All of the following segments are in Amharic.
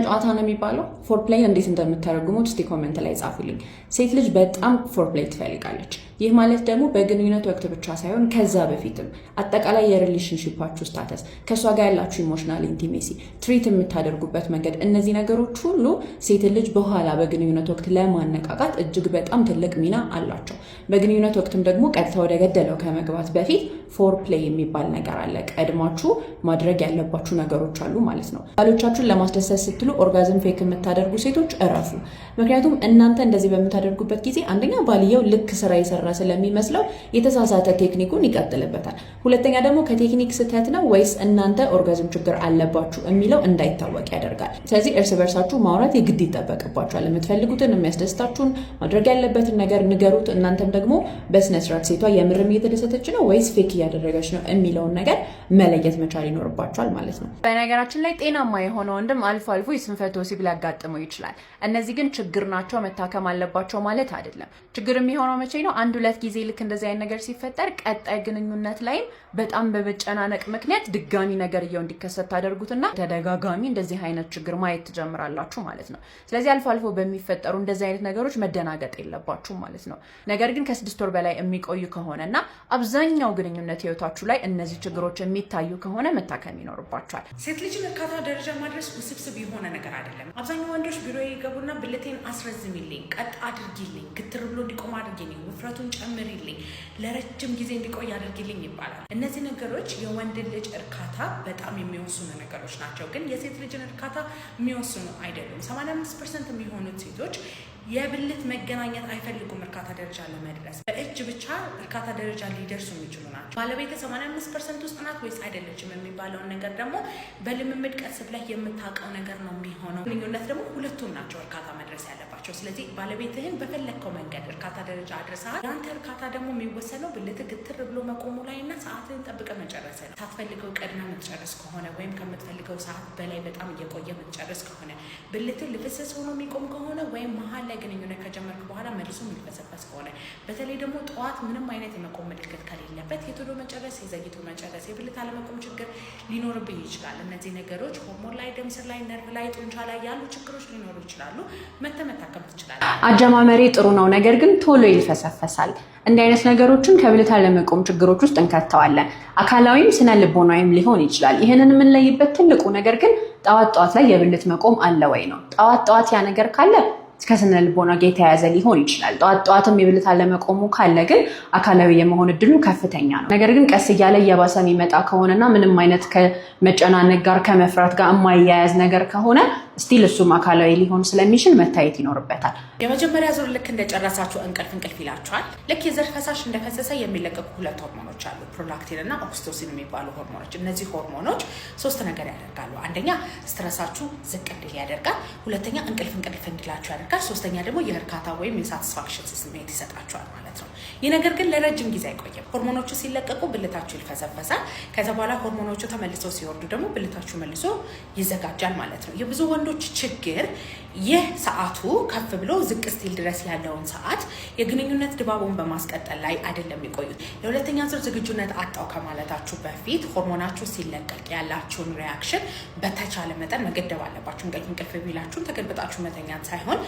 ጨዋታ ነው የሚባለው። ፎርፕሌይ እንዴት እንደምታደርጉት እስቲ ኮሜንት ላይ ጻፉልኝ። ሴት ልጅ በጣም ፎርፕሌይ ትፈልጋለች። ይህ ማለት ደግሞ በግንኙነት ወቅት ብቻ ሳይሆን ከዛ በፊትም አጠቃላይ የሪሌሽንሺፓችሁ ስታተስ፣ ከሷ ጋር ያላችሁ ኢሞሽናል ኢንቲሜሲ፣ ትሪት የምታደርጉበት መንገድ፣ እነዚህ ነገሮች ሁሉ ሴት ልጅ በኋላ በግንኙነት ወቅት ለማነቃቃት እጅግ በጣም ትልቅ ሚና አላቸው። በግንኙነት ወቅትም ደግሞ ቀጥታ ወደ ገደለው ከመግባት በፊት ፎርፕሌይ የሚባል ነገር አለ። ቀድማችሁ ማድረግ ያለባችሁ ነገሮች አሉ ማለት ነው። ባሎቻችሁን ለማስደሰት ስትሉ ኦርጋዝም ፌክ የምታደርጉ ሴቶች እረፉ። ምክንያቱም እናንተ እንደዚህ በምታደርጉበት ጊዜ አንደኛ ባልየው ልክ ስራ የሰራ ስለሚመስለው የተሳሳተ ቴክኒኩን ይቀጥልበታል። ሁለተኛ ደግሞ ከቴክኒክ ስህተት ነው ወይስ እናንተ ኦርጋዝም ችግር አለባችሁ የሚለው እንዳይታወቅ ያደርጋል። ስለዚህ እርስ በርሳችሁ ማውራት የግድ ይጠበቅባችኋል። የምትፈልጉትን የሚያስደስታችሁን ማድረግ ያለበትን ነገር ንገሩት። እናንተም ደግሞ በስነ ስርዓት ሴቷ የምርም እየተደሰተች ነው ወይስ ፌክ እያደረገች ነው የሚለውን ነገር መለየት መቻል ይኖርባችኋል ማለት ነው። በነገራችን ላይ ጤናማ የሆነ ወንድም አልፎ አልፎ የስንፈተ ወሲብ ሊያጋጥመው ይችላል። እነዚህ ግን ችግር ናቸው መታከም አለባቸው ማለት አይደለም። ችግር የሚሆነው መቼ ነው? አንድ ሁለት ጊዜ ልክ እንደዚህ አይነት ነገር ሲፈጠር ቀጣይ ግንኙነት ላይም በጣም በመጨናነቅ ምክንያት ድጋሚ ነገርየው እንዲከሰት ታደርጉትና ተደጋጋሚ እንደዚህ አይነት ችግር ማየት ትጀምራላችሁ ማለት ነው። ስለዚህ አልፎ አልፎ በሚፈጠሩ እንደዚህ አይነት ነገሮች መደናገጥ የለባችሁ ማለት ነው። ነገር ግን ከ6 ወር በላይ የሚቆዩ ከሆነና አብዛኛው ግንኙነት ህይወታችሁ ላይ እነዚህ ችግሮች የሚታዩ ከሆነ መታከም ይኖርባችኋል። ሴት ልጅ እርካታ ደረጃ ማድረስ ውስብስብ የሆነ ነገር አይደለም። አብዛኛው ወንዶች ቢሮ ይገቡና ብልቴን አስረዝሚልኝ፣ ቀጥ አድርጊልኝ፣ ግትር ብሎ እንዲቆም አድርጊልኝ፣ ውፍረቱን ጨምሪልኝ፣ ለረጅም ጊዜ እንዲቆይ አድርጊልኝ ይባላል። እነዚህ ነገሮች የወንድ ልጅ እርካታ በጣም የሚወስኑ ነገሮች ናቸው፣ ግን የሴት ልጅን እርካታ የሚወስኑ አይደሉም። 85% የሚሆኑት ሴቶች የብልት መገናኘት አይፈልጉም። እርካታ ደረጃ ለመድረስ በእጅ ብቻ እርካታ ደረጃ ሊደርሱ የሚችሉ ናቸው። ባለቤት 85% ውስጥ ናት ወይስ አይደለችም የሚባለውን ነገር ደግሞ በልምምድ ቀስ ብለህ የምታውቀው ነገር ነው የሚሆነው። ግንኙነት ደግሞ ሁለቱም ናቸው እርካታ መድረስ ያለባቸው። ስለዚህ ባለቤትህን በፈለግከው መንገድ እርካታ ደረጃ አድርሰሃል። የአንተ እርካታ ደግሞ የሚወሰነው ብልት ግትር ብሎ መቆሙ ላይ እና ሰዓትህን ጠብቀ መጨረስ ነው። ሳትፈልገው ቀድመ የምትጨርስ ከሆነ ወይም ከምትፈልገው ሰዓት በላይ በጣም እየቆየ የምትጨርስ ከሆነ፣ ብልትህ ልፍስስ ሆኖ የሚቆም ከሆነ ወይም መሀል ላይ ግንኙነት ከጀመርክ በኋላ መልሶ የሚልፈሰፈስ ከሆነ፣ በተለይ ደግሞ ጠዋት ምንም አይነት የመቆም ምልክት ከሌለበት የቶሎ መጨረስ፣ የዘግይቶ መጨረስ፣ የብልት አለመቆም ችግር ሊኖርብህ ይችላል። እነዚህ ነገሮች ሆርሞን ላይ፣ ደም ስር ላይ፣ ነርቭ ላይ፣ ጡንቻ ላይ ያሉ ችግሮች ሊኖሩ ይችላሉ። መታከም ትችላለህ። አጀማመሬ ጥሩ ነው፣ ነገር ግን ቶሎ ይልፈሰፈሳል። እንዲህ አይነት ነገሮችን ከብልት አለመቆም ችግሮች ውስጥ እንከተዋለን። አካላዊም ስነ ልቦናዊም ሊሆን ይችላል። ይህንን የምንለይበት ትልቁ ነገር ግን ጠዋት ላይ የብልት መቆም አለ ወይ ነው። ጠዋት ያ ነገር ካለ ከስነ ልቦና ጋር የተያያዘ ሊሆን ይችላል። ጠዋትም የብልት አለመቆሙ ካለ ግን አካላዊ የመሆን እድሉ ከፍተኛ ነው። ነገር ግን ቀስ እያለ እየባሰ የሚመጣ ከሆነና ምንም አይነት ከመጨናነቅ ጋር ከመፍራት ጋር የማያያዝ ነገር ከሆነ ስቲል እሱም አካላዊ ሊሆን ስለሚችል መታየት ይኖርበታል። የመጀመሪያ ዙር ልክ እንደጨረሳችሁ እንቅልፍ ይላችኋል። ልክ የዘር ፈሳሽ እንደፈሰሰ የሚለቀቁ ሁለት ሆርሞኖች አሉ፣ ፕሮላክቲን እና ኦክሲቶሲን የሚባሉ ሆርሞኖች። እነዚህ ሆርሞኖች 3 ነገር ያደርጋሉ። አንደኛ ስትረሳችሁ ዝቅ እንዲል ያደርጋል። ሁለተኛ እንቅልፍ እንዲላችሁ ያደርጋል። ሶስተኛ ደግሞ የእርካታ ወይም የሳቲስፋክሽን ስሜት ይሰጣችኋል ማለት ነው። ይህ ነገር ግን ለረጅም ጊዜ አይቆይም። ሆርሞኖቹ ሲለቀቁ ብልታችሁ ይልፈሰፈሳል። ከዛ በኋላ ሆርሞኖቹ ተመልሰው ሲወርዱ ደግሞ ብልታችሁ መልሶ ይዘጋጃል ማለት ነው። የብዙ ወንዶች ችግር ይህ ሰዓቱ ከፍ ብሎ ዝቅ ስቲል ድረስ ያለውን ሰዓት የግንኙነት ድባቡን በማስቀጠል ላይ አይደለም የሚቆዩት። ለሁለተኛ ዙር ዝግጁነት አጣው ከማለታችሁ በፊት ሆርሞናችሁ ሲለቀቅ ያላችሁን ሪያክሽን በተቻለ መጠን መገደብ አለባችሁ። እንቅልፍ ቢላችሁን ተገልብጣችሁ መተኛት ሳይሆን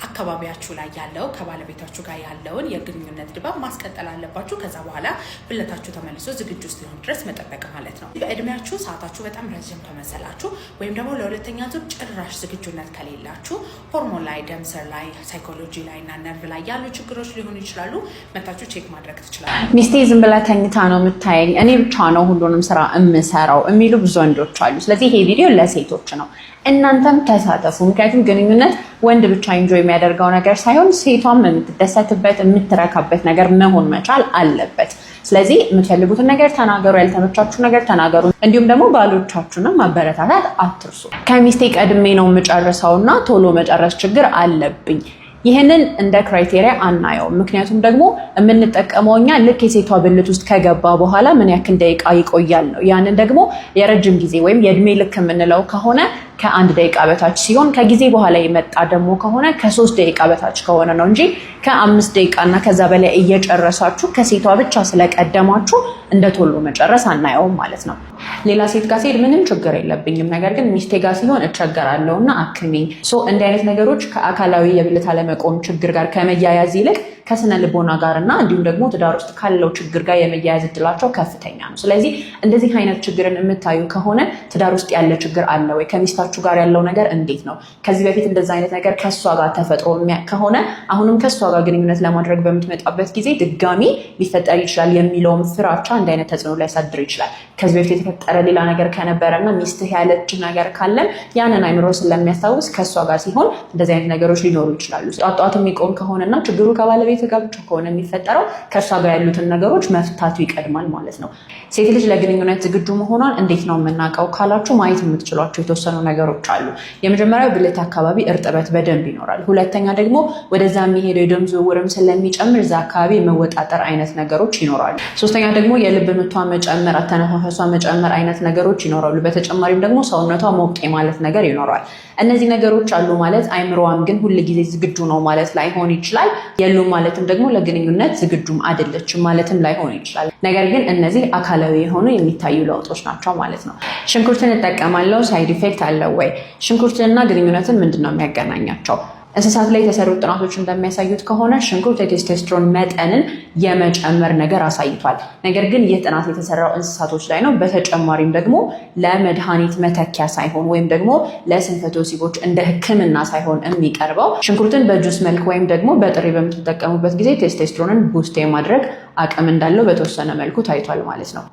አካባቢያችሁ ላይ ያለው ከባለቤታችሁ ጋር ያለውን የግንኙነት ድባብ ማስቀጠል አለባችሁ። ከዛ በኋላ ብልታችሁ ተመልሶ ዝግጁ እስኪሆን ድረስ መጠበቅ ማለት ነው። በእድሜያችሁ ሰዓታችሁ በጣም ረጅም ከመሰላችሁ ወይም ደግሞ ለሁለተኛ ዙር ጭራሽ ዝግጁነት ከሌላችሁ ሆርሞን ላይ፣ ደም ስር ላይ፣ ሳይኮሎጂ ላይ እና ነርቭ ላይ ያሉ ችግሮች ሊሆኑ ይችላሉ። መታችሁ ቼክ ማድረግ ትችላላችሁ። ሚስቴ ዝም ብላ ተኝታ ነው የምታየኝ፣ እኔ ብቻ ነው ሁሉንም ስራ የምሰራው የሚሉ ብዙ ወንዶች አሉ። ስለዚህ ይሄ ቪዲዮ ለሴቶች ነው። እናንተም ተሳተፉ። ምክንያቱም ግንኙነት ወንድ ብቻ ኢንጆይ የሚያደርገው ነገር ሳይሆን ሴቷም የምትደሰትበት የምትረካበት ነገር መሆን መቻል አለበት። ስለዚህ የምትፈልጉትን ነገር ተናገሩ፣ ያልተመቻችሁ ነገር ተናገሩ። እንዲሁም ደግሞ ባሎቻችሁንም ማበረታታት አትርሱ። ከሚስቴ ቀድሜ ነው የምጨርሰውና ቶሎ መጨረስ ችግር አለብኝ፣ ይህንን እንደ ክራይቴሪያ አናየውም። ምክንያቱም ደግሞ የምንጠቀመው እኛ ልክ የሴቷ ብልት ውስጥ ከገባ በኋላ ምን ያክል ደቂቃ ይቆያል ነው። ያንን ደግሞ የረጅም ጊዜ ወይም የእድሜ ልክ የምንለው ከሆነ ከ1 ደቂቃ በታች ሲሆን ከጊዜ በኋላ የመጣ ደግሞ ከሆነ ከ3 ደቂቃ በታች ከሆነ ነው እንጂ ከ5 ደቂቃ እና ከዛ በላይ እየጨረሳችሁ ከሴቷ ብቻ ስለቀደማችሁ እንደ ቶሎ መጨረስ አናየውም ማለት ነው። ሌላ ሴት ጋር ሲሄድ ምንም ችግር የለብኝም፣ ነገር ግን ሚስቴ ጋር ሲሆን እቸገራለሁና አክሚኝ። እንዲህ አይነት ነገሮች ከአካላዊ የብልት አለመቆም ችግር ጋር ከመያያዝ ይልቅ ከስነ ልቦና ጋር እና እንዲሁም ደግሞ ትዳር ውስጥ ካለው ችግር ጋር የመያያዝ እድላቸው ከፍተኛ ነው። ስለዚህ እንደዚህ አይነት ችግርን የምታዩ ከሆነ ትዳር ውስጥ ያለ ችግር አለ ወይ? ከሚስታችሁ ጋር ያለው ነገር እንዴት ነው? ከዚህ በፊት እንደዚህ አይነት ነገር ከሷ ጋር ተፈጥሮ ከሆነ አሁንም ከሷ ጋር ግንኙነት ለማድረግ በምትመጣበት ጊዜ ድጋሚ ሊፈጠር ይችላል የሚለውም ፍራቻ እንዲህ አይነት ተጽዕኖ ሊያሳድር ይችላል። ከዚህ በፊት የተፈጠረ ሌላ ነገር ከነበረና ሚስትህ ያለች ነገር ካለም ያንን አይምሮ ስለሚያስታውስ ከሷ ጋር ሲሆን እንደዚህ አይነት ነገሮች ሊኖሩ ይችላሉ። ጧት የሚቆም ከሆነና ችግሩ ከባለቤት ጋር ብቻ ከሆነ የሚፈጠረው ከሷ ጋር ያሉትን ነገሮች መፍታቱ ይቀድማል ማለት ነው። ሴት ልጅ ለግንኙነት ዝግጁ መሆኗን እንዴት ነው የምናውቀው ካላችሁ ማየት የምትችሏቸው የተወሰኑ ነገሮች አሉ። የመጀመሪያው ብልት አካባቢ እርጥበት በደንብ ይኖራል። ሁለተኛ ደግሞ ወደዛ የሚሄደው የደም ዝውውርም ስለሚጨምር እዛ አካባቢ የመወጣጠር አይነት ነገሮች ይኖራሉ። ሶስተኛ ደግሞ የልብ ምቷ መጨመር፣ አተነፋፈሷ መጨመር አይነት ነገሮች ይኖራሉ። በተጨማሪም ደግሞ ሰውነቷ ሞቅ ማለት ነገር ይኖራል። እነዚህ ነገሮች አሉ ማለት አይምሮዋም ግን ሁል ጊዜ ዝግጁ ነው ማለት ላይሆን ይችላል። የሉም ማለትም ደግሞ ለግንኙነት ዝግጁም አይደለችም ማለትም ላይሆን ይችላል። ነገር ግን እነዚህ አካላዊ የሆኑ የሚታዩ ለውጦች ናቸው ማለት ነው። ሽንኩርትን እጠቀማለሁ፣ ሳይድ ኢፌክት አለው ወይ? ሽንኩርትንና ግንኙነትን ምንድን ነው የሚያገናኛቸው? እንስሳት ላይ የተሰሩ ጥናቶች እንደሚያሳዩት ከሆነ ሽንኩርት የቴስቶስትሮን መጠንን የመጨመር ነገር አሳይቷል። ነገር ግን ይህ ጥናት የተሰራው እንስሳቶች ላይ ነው። በተጨማሪም ደግሞ ለመድኃኒት መተኪያ ሳይሆን ወይም ደግሞ ለስንፈተ ወሲቦች እንደ ሕክምና ሳይሆን የሚቀርበው ሽንኩርትን በጁስ መልክ ወይም ደግሞ በጥሬ በምትጠቀሙበት ጊዜ ቴስቶስትሮንን ቡስት የማድረግ አቅም እንዳለው በተወሰነ መልኩ ታይቷል ማለት ነው።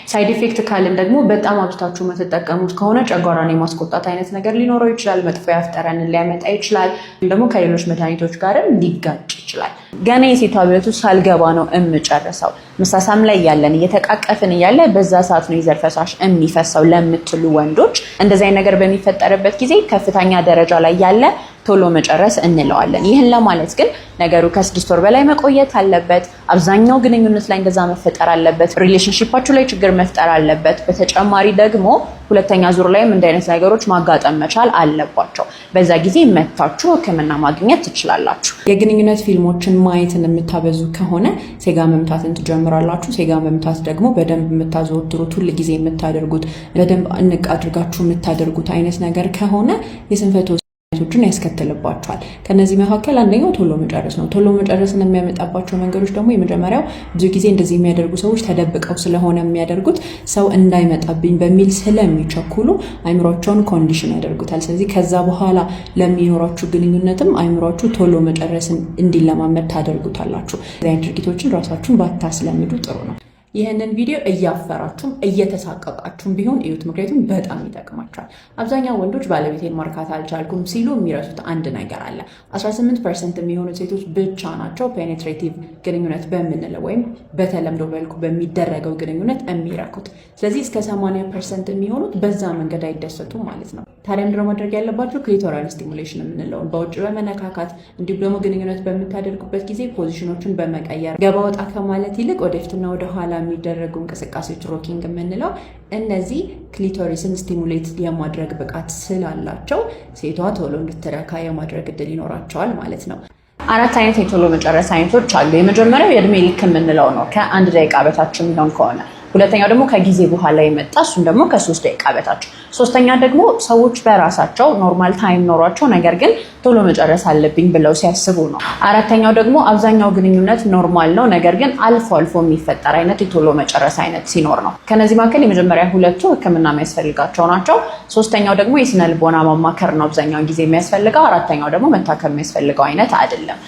ሳይድ ኢፌክት ካልን ደግሞ በጣም አብዝታችሁ የምትጠቀሙት ከሆነ ጨጓራን የማስቆጣት አይነት ነገር ሊኖረው ይችላል። መጥፎ የአፍ ጠረንን ሊያመጣ ይችላል። ደግሞ ከሌሎች መድኃኒቶች ጋርም ሊጋጭ ይችላል። ገና የሴቷ ብልት ውስጥ ሳልገባ ነው የምጨርሰው፣ መሳሳም ላይ ያለን እየተቃቀፍን እያለ በዛ ሰዓት ነው የዘር ፈሳሽ የሚፈሰው ለምትሉ ወንዶች እንደዚህ አይነት ነገር በሚፈጠርበት ጊዜ ከፍተኛ ደረጃ ላይ ያለ ቶሎ መጨረስ እንለዋለን። ይህን ለማለት ግን ነገሩ ከ6 ወር በላይ መቆየት አለበት። አብዛኛው ግንኙነት ላይ እንደዛ መፈጠር አለበት። ሪሌሽንሺፓችሁ ላይ ችግር መፍጠር አለበት። በተጨማሪ ደግሞ ሁለተኛ ዙር ላይም እንደ አይነት ነገሮች ማጋጠም መቻል አለባቸው። በዛ ጊዜ መታችሁ ሕክምና ማግኘት ትችላላችሁ። የግንኙነት ፊልሞችን ማየትን የምታበዙ ከሆነ ሴጋ መምታትን ትጀምራላችሁ። ሴጋ መምታት ደግሞ በደንብ የምታዘወትሩት ሁል ጊዜ የምታደርጉት በደንብ እንቅ አድርጋችሁ የምታደርጉት አይነት ነገር ከሆነ የስንፈተ ቶችን ያስከትልባቸዋል። ከነዚህ መካከል አንደኛው ቶሎ መጨረስ ነው። ቶሎ መጨረስን የሚያመጣባቸው መንገዶች ደግሞ የመጀመሪያው ብዙ ጊዜ እንደዚህ የሚያደርጉ ሰዎች ተደብቀው ስለሆነ የሚያደርጉት ሰው እንዳይመጣብኝ በሚል ስለሚቸኩሉ አይምሯቸውን ኮንዲሽን ያደርጉታል። ስለዚህ ከዛ በኋላ ለሚኖራችሁ ግንኙነትም አይምሯችሁ ቶሎ መጨረስን እንዲለማመድ ታደርጉታላችሁ። እዚህ ድርጊቶችን ራሳችሁን ባታስለምዱ ጥሩ ነው። ይህንን ቪዲዮ እያፈራችሁም እየተሳቀቃችሁም ቢሆን እዩት፣ ምክንያቱም በጣም ይጠቅማችኋል። አብዛኛው ወንዶች ባለቤቴን ማርካት አልቻልኩም ሲሉ የሚረሱት አንድ ነገር አለ። 18% የሚሆኑት ሴቶች ብቻ ናቸው ፔኔትሬቲቭ ግንኙነት በምንለው ወይም በተለምዶ መልኩ በሚደረገው ግንኙነት የሚረኩት። ስለዚህ እስከ 80% የሚሆኑት በዛ መንገድ አይደሰቱም ማለት ነው። ታዲያ ምንድነው ማድረግ ያለባችሁ? ክሊቶራል ስቲሙሌሽን የምንለውን በውጭ በመነካካት እንዲሁም ደግሞ ግንኙነት በምታደርጉበት ጊዜ ፖዚሽኖችን በመቀየር ገባ ወጣ ከማለት ይልቅ ወደፊትና ወደኋላ የሚደረጉ እንቅስቃሴዎች ሮኪንግ የምንለው እነዚህ ክሊቶሪስን ስቲሙሌት የማድረግ ብቃት ስላላቸው ሴቷ ቶሎ እንድትረካ የማድረግ እድል ይኖራቸዋል ማለት ነው። 4 አይነት የቶሎ መጨረስ አይነቶች አሉ። የመጀመሪያው የእድሜ ልክ የምንለው ነው፣ ከ1 ደቂቃ በታች የሚሆን ከሆነ። ሁለተኛው ደግሞ ከጊዜ በኋላ የመጣ እሱም ደግሞ ከ3 ደቂቃ በታች። ሶስተኛ ደግሞ ሰዎች በራሳቸው ኖርማል ታይም ኖሯቸው ነገር ግን ቶሎ መጨረስ አለብኝ ብለው ሲያስቡ ነው። አራተኛው ደግሞ አብዛኛው ግንኙነት ኖርማል ነው ነገር ግን አልፎ አልፎ የሚፈጠር አይነት የቶሎ መጨረስ አይነት ሲኖር ነው። ከነዚህ መካከል የመጀመሪያ ሁለቱ ሕክምና የሚያስፈልጋቸው ናቸው። ሶስተኛው ደግሞ የስነ ልቦና ማማከር ነው አብዛኛውን ጊዜ የሚያስፈልገው። አራተኛው ደግሞ መታከም የሚያስፈልገው አይነት አይደለም።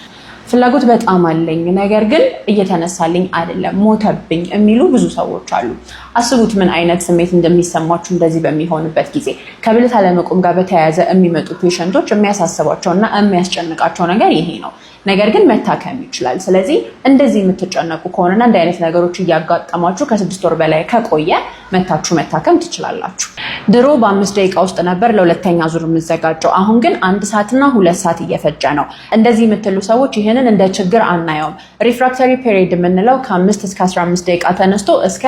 ፍላጎት በጣም አለኝ ነገር ግን እየተነሳልኝ አይደለም፣ ሞተብኝ የሚሉ ብዙ ሰዎች አሉ። አስቡት ምን አይነት ስሜት እንደሚሰማችሁ እንደዚህ በሚሆንበት ጊዜ። ከብልት አለመቆም ጋር በተያያዘ የሚመጡ ፔሸንቶች የሚያሳስባቸውና የሚያስጨንቃቸው ነገር ይሄ ነው። ነገር ግን መታከም ይችላል። ስለዚህ እንደዚህ የምትጨነቁ ከሆነና እንደ አይነት ነገሮች እያጋጠማችሁ ከ6 ወር በላይ ከቆየ መታችሁ መታከም ትችላላችሁ። ድሮ በ5 ደቂቃ ውስጥ ነበር ለሁለተኛ ዙር የምዘጋጀው። አሁን ግን 1 ሰዓትና 2 ሰዓት እየፈጀ ነው። እንደዚህ የምትሉ ሰዎች ይህንን እንደ ችግር አናየውም። ሪፍራክተሪ ፔሪድ የምንለው ከ5 እስከ 15 ደቂቃ ተነስቶ እስከ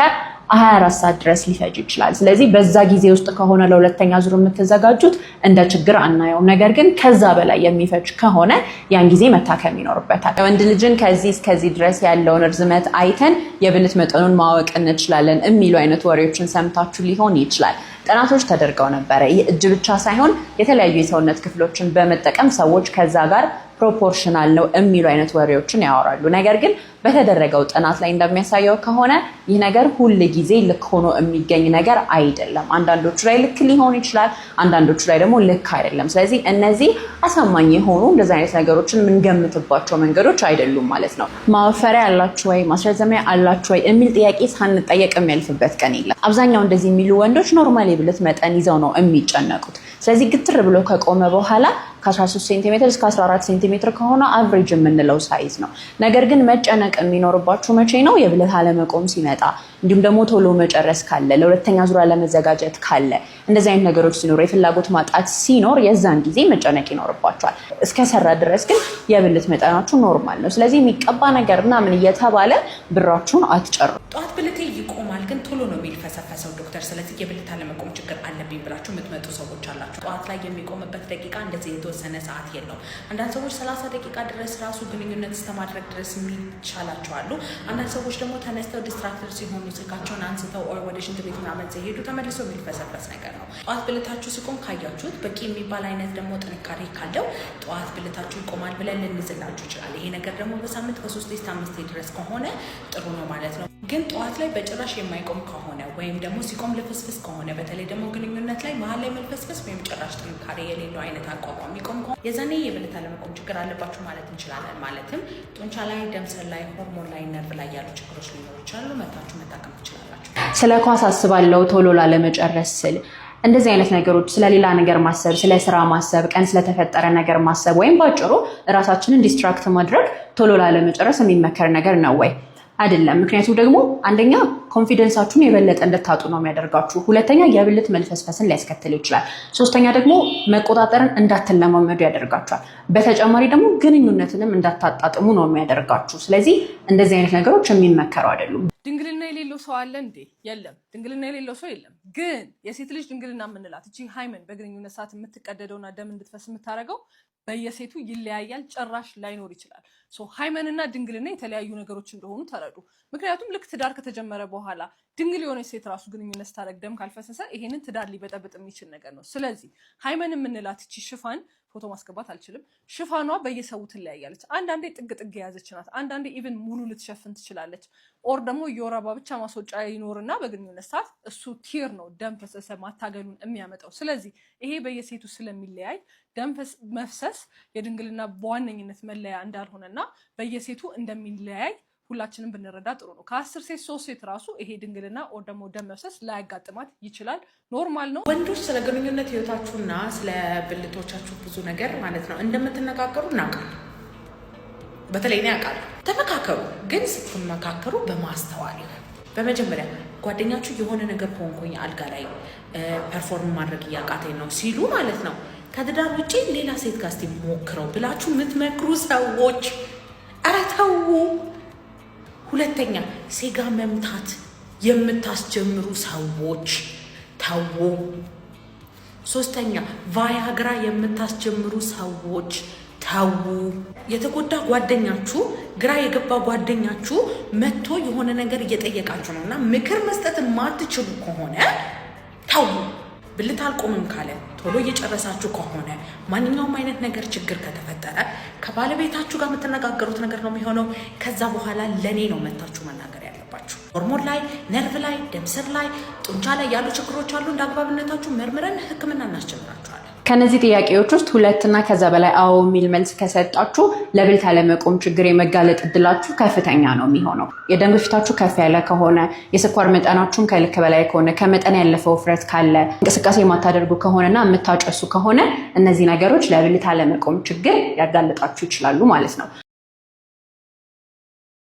24 ሰዓት ድረስ ሊፈጅ ይችላል። ስለዚህ በዛ ጊዜ ውስጥ ከሆነ ለሁለተኛ ዙር የምትዘጋጁት እንደ ችግር አናየውም። ነገር ግን ከዛ በላይ የሚፈጅ ከሆነ ያን ጊዜ መታከም ይኖርበታል። ወንድ ልጅን ከዚህ እስከዚህ ድረስ ያለውን ርዝመት አይተን የብልት መጠኑን ማወቅ እንችላለን የሚሉ አይነት ወሬዎችን ሰምታችሁ ሊሆን ይችላል። ጥናቶች ተደርገው ነበረ። ይህ እጅ ብቻ ሳይሆን የተለያዩ የሰውነት ክፍሎችን በመጠቀም ሰዎች ከዛ ጋር ፕሮፖርሽናል ነው የሚሉ አይነት ወሬዎችን ያወራሉ። ነገር ግን በተደረገው ጥናት ላይ እንደሚያሳየው ከሆነ ይህ ነገር ሁል ጊዜ ልክ ሆኖ የሚገኝ ነገር አይደለም። አንዳንዶቹ ላይ ልክ ሊሆን ይችላል፣ አንዳንዶቹ ላይ ደግሞ ልክ አይደለም። ስለዚህ እነዚህ አሳማኝ የሆኑ እንደዚህ አይነት ነገሮችን የምንገምትባቸው መንገዶች አይደሉም ማለት ነው። ማወፈሪያ አላችሁ ወይ ማስረዘሚያ አላችሁ ወይ የሚል ጥያቄ ሳንጠየቅ የሚያልፍበት ቀን የለም። አብዛኛው እንደዚህ የሚሉ ወንዶች ኖርማል የብልት መጠን ይዘው ነው የሚጨነቁት። ስለዚህ ግትር ብሎ ከቆመ በኋላ ከ13 ሴንቲሜትር እስከ 14 ሴንቲሜትር ከሆነ አቨሬጅ የምንለው ሳይዝ ነው። ነገር ግን መጨነቅ የሚኖርባችሁ መቼ ነው? የብልት አለመቆም ሲመጣ፣ እንዲሁም ደግሞ ቶሎ መጨረስ ካለ፣ ለሁለተኛ ዙር ለመዘጋጀት ካለ፣ እንደዚህ አይነት ነገሮች ሲኖር፣ የፍላጎት ማጣት ሲኖር የዛን ጊዜ መጨነቅ ይኖርባችኋል። እስከሰራ ድረስ ግን የብልት መጠናችሁ ኖርማል ነው። ስለዚህ የሚቀባ ነገር ምናምን እየተባለ ብራችሁን አትጨርሱ። ጠዋት ብልቴ ይቆማል ግን ቶሎ ነው የሚልፈሰፈሰው ዶክተር፣ ስለዚህ የብልት አለመቆም ችግር አለብኝ ብላችሁ የምትመጡ ሰዎች አላችሁ። ጠዋት ላይ የሚቆምበት ደቂቃ እንደዚህ የተወሰነ ሰዓት የለውም። አንዳንድ ሰዎች 30 ደቂቃ ድረስ ራሱ ግንኙነት እስከማድረግ ድረስ የሚቻላቸው አሉ። አንዳንድ ሰዎች ደግሞ ተነስተው ዲስትራክተር ሲሆኑ ስልካቸውን አንስተው ወደ ሽንት ቤት ምናምን ሲሄዱ ተመልሶ የሚልፈሰፈስ ነገር ነው። ጠዋት ብልታችሁ ሲቆም ካያችሁት በቂ የሚባል አይነት ደግሞ ጥንካሬ ካለው ጠዋት ብልታችሁ ይቆማል ብለን ልንዝላችሁ ይችላል። ይሄ ነገር ደግሞ በሳምንት ከ3 እስከ 5 ድረስ ከሆነ ጥሩ ነው ማለት ነው። ግን ጠዋት ላይ በጭራሽ የማይቆም ከሆነ ወይም ደግሞ ሲቆም ልፍስፍስ ከሆነ በተለይ ደግሞ ግንኙነት ላይ መሀል ላይ መልፈስፈስ ወይም ጭራሽ ጥንካሬ የሌለው አይነት አቋቋም የሚቆም ከሆነ የዛኔ የብልት አለመቆም ችግር አለባችሁ ማለት እንችላለን። ማለትም ጡንቻ ላይ፣ ደም ስር ላይ፣ ሆርሞን ላይ፣ ነርቭ ላይ ያሉ ችግሮች ሊኖሩ ይችላሉ። መታችሁ መታከም ትችላላችሁ። ስለ ኳስ አስባለሁ ቶሎ ላለመጨረስ ስል እንደዚህ አይነት ነገሮች ስለሌላ ነገር ማሰብ፣ ስለ ስራ ማሰብ፣ ቀን ስለተፈጠረ ነገር ማሰብ ወይም ባጭሩ ራሳችንን ዲስትራክት ማድረግ ቶሎ ላለመጨረስ የሚመከር ነገር ነው ወይ? አይደለም። ምክንያቱ ደግሞ አንደኛ ኮንፊደንሳችሁን የበለጠ እንድታጡ ነው የሚያደርጋችሁ። ሁለተኛ የብልት መልፈስፈስን ሊያስከትል ይችላል። ሶስተኛ ደግሞ መቆጣጠርን እንዳትለማመዱ ያደርጋችኋል። በተጨማሪ ደግሞ ግንኙነትንም እንዳታጣጥሙ ነው የሚያደርጋችሁ። ስለዚህ እንደዚህ አይነት ነገሮች የሚመከሩ አይደሉም። ድንግልና የሌለው ሰው አለ እንዴ? የለም። ድንግልና የሌለው ሰው የለም። ግን የሴት ልጅ ድንግልና የምንላት እቺ ሃይመን በግንኙነት ሰዓት የምትቀደደውና ደም እንድትፈስ የምታደርገው በየሴቱ ይለያያል። ጭራሽ ላይኖር ይችላል። ሃይመንና ድንግልና የተለያዩ ነገሮች እንደሆኑ ተረዱ። ምክንያቱም ልክ ትዳር ከተጀመረ በኋላ ድንግል የሆነች ሴት ራሱ ግንኙነት ስታደርግ ደም ካልፈሰሰ ይሄንን ትዳር ሊበጠብጥ የሚችል ነገር ነው። ስለዚህ ሃይመን የምንላት እቺ ሽፋን ፎቶ ማስገባት አልችልም። ሽፋኗ በየሰው ትለያያለች። አንዳንዴ ጥግ ጥግ የያዘች ናት። አንዳንዴ ኢቭን ሙሉ ልትሸፍን ትችላለች። ኦር ደግሞ የወር አበባ ብቻ ማስወጫ ይኖርና በግንኙነት ሰዓት እሱ ቲር ነው ደም ፈሰሰ ማታገሉን የሚያመጣው። ስለዚህ ይሄ በየሴቱ ስለሚለያይ ደም መፍሰስ የድንግልና በዋነኝነት መለያ እንዳልሆነና በየሴቱ እንደሚለያይ ሁላችንም ብንረዳ ጥሩ ነው። ከ10 ሴት 3 ሴት ራሱ ይሄ ድንግልና ኦር ደግሞ ደም መፍሰስ ላያጋጥማት ይችላል። ኖርማል ነው። ወንዶች ስለ ግንኙነት ህይወታችሁና ስለ ብልቶቻችሁ ብዙ ነገር ማለት ነው እንደምትነጋገሩ እናውቃለን። በተለይ እኔ አውቃለሁ። ተመካከሩ፣ ግን ስትመካከሩ በማስተዋል ይሁን። በመጀመሪያ ጓደኛችሁ የሆነ ነገር ሆንኩኝ አልጋ ላይ ፐርፎርም ማድረግ እያቃተኝ ነው ሲሉ ማለት ነው ከትዳር ውጭ ሌላ ሴት ጋር እስቲ ሞክረው ብላችሁ የምትመክሩ ሰዎች ኧረ ተው። ሁለተኛ ሴጋ መምታት የምታስጀምሩ ሰዎች ተው። ሶስተኛ ቫያግራ የምታስጀምሩ ሰዎች ተው። የተጎዳ ጓደኛችሁ፣ ግራ የገባ ጓደኛችሁ መጥቶ የሆነ ነገር እየጠየቃችሁ ነው እና ምክር መስጠት የማትችሉ ከሆነ ተው። ብልት አልቆምም ካለ ቶሎ እየጨረሳችሁ ከሆነ ማንኛውም አይነት ነገር ችግር ከተፈጠረ ከባለቤታችሁ ጋር የምትነጋገሩት ነገር ነው የሚሆነው። ከዛ በኋላ ለኔ ነው መታችሁ መናገር ያለባችሁ። ሆርሞን ላይ፣ ነርቭ ላይ፣ ደም ስር ላይ፣ ጡንቻ ላይ ያሉ ችግሮች አሉ። እንደ አግባብነታችሁ መርምረን ሕክምና እናስጀምራችኋለን። ከነዚህ ጥያቄዎች ውስጥ 2 እና ከዛ በላይ አዎ የሚል መልስ ከሰጣችሁ ለብልት አለመቆም ችግር የመጋለጥ እድላችሁ ከፍተኛ ነው የሚሆነው። የደም ግፊታችሁ ከፍ ያለ ከሆነ፣ የስኳር መጠናችሁም ከልክ በላይ ከሆነ፣ ከመጠን ያለፈ ውፍረት ካለ፣ እንቅስቃሴ የማታደርጉ ከሆነና የምታጨሱ ከሆነ እነዚህ ነገሮች ለብልት አለመቆም ችግር ያጋልጣችሁ ይችላሉ ማለት ነው።